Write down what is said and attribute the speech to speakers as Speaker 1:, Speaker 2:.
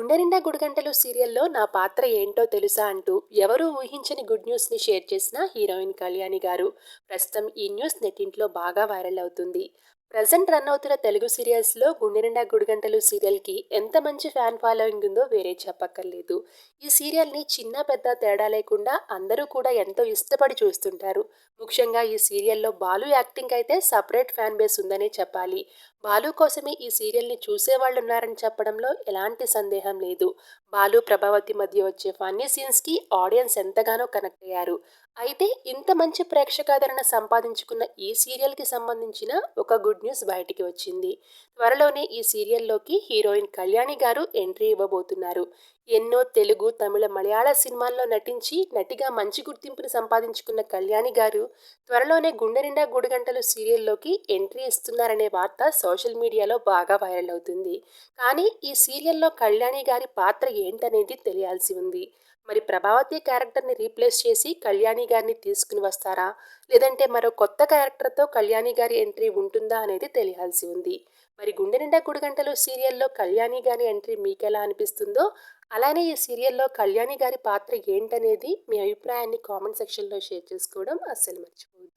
Speaker 1: గుండె నిండా గుడిగంటలు సీరియల్లో నా పాత్ర ఏంటో తెలుసా అంటూ ఎవరూ ఊహించని గుడ్ న్యూస్ని షేర్ చేసిన హీరోయిన్ కళ్యాణి గారు ప్రస్తుతం ఈ న్యూస్ నెట్టింట్లో బాగా వైరల్ అవుతుంది. ప్రజెంట్ రన్ అవుతున్న తెలుగు సీరియల్స్లో గుండె నిండా గుడిగంటలు సీరియల్కి ఎంత మంచి ఫ్యాన్ ఫాలోయింగ్ ఉందో వేరే చెప్పక్కర్లేదు. ఈ సీరియల్ని చిన్న పెద్ద తేడా లేకుండా అందరూ కూడా ఎంతో ఇష్టపడి చూస్తుంటారు. ముఖ్యంగా ఈ సీరియల్లో బాలు యాక్టింగ్ అయితే సపరేట్ ఫ్యాన్ బేస్ ఉందనే చెప్పాలి. బాలు కోసమే ఈ సీరియల్ని చూసేవాళ్ళున్నారని చెప్పడంలో ఎలాంటి సందేహం లేదు. బాలు ప్రభావతి మధ్య వచ్చే ఫన్నీ సీన్స్కి ఆడియన్స్ ఎంతగానో కనెక్ట్ అయ్యారు. అయితే ఇంత మంచి ప్రేక్షకాదరణ సంపాదించుకున్న ఈ సీరియల్కి సంబంధించిన ఒక గుడ్ న్యూస్ బయటికి వచ్చింది. త్వరలోనే ఈ సీరియల్లోకి హీరోయిన్ కళ్యాణి గారు ఎంట్రీ ఇవ్వబోతున్నారు. ఎన్నో తెలుగు, తమిళ, మలయాళ సినిమాల్లో నటించి నటిగా మంచి గుర్తింపుని సంపాదించుకున్న కళ్యాణి గారు త్వరలోనే గుండె నిండా గుడిగంటలు సీరియల్లోకి ఎంట్రీ ఇస్తున్నారనే వార్త సోషల్ మీడియాలో బాగా వైరల్ అవుతుంది. కానీ ఈ సీరియల్లో కళ్యాణి గారి పాత్ర ఏంటనేది తెలియాల్సి ఉంది. మరి ప్రభావతి క్యారెక్టర్ని రీప్లేస్ చేసి కళ్యాణి గారిని తీసుకుని వస్తారా, లేదంటే మరో కొత్త క్యారెక్టర్తో కళ్యాణి గారి ఎంట్రీ ఉంటుందా అనేది తెలియాల్సి ఉంది. మరి గుండె నిండా గుడిగంటలు సీరియల్లో కళ్యాణి గారి ఎంట్రీ మీకెలా అనిపిస్తుందో, అలానే ఈ సీరియల్లో కళ్యాణి గారి పాత్ర ఏంటనేది మీ అభిప్రాయాన్ని కామెంట్ సెక్షన్లో షేర్ చేసుకోవడం అస్సలు మర్చిపోవద్దు.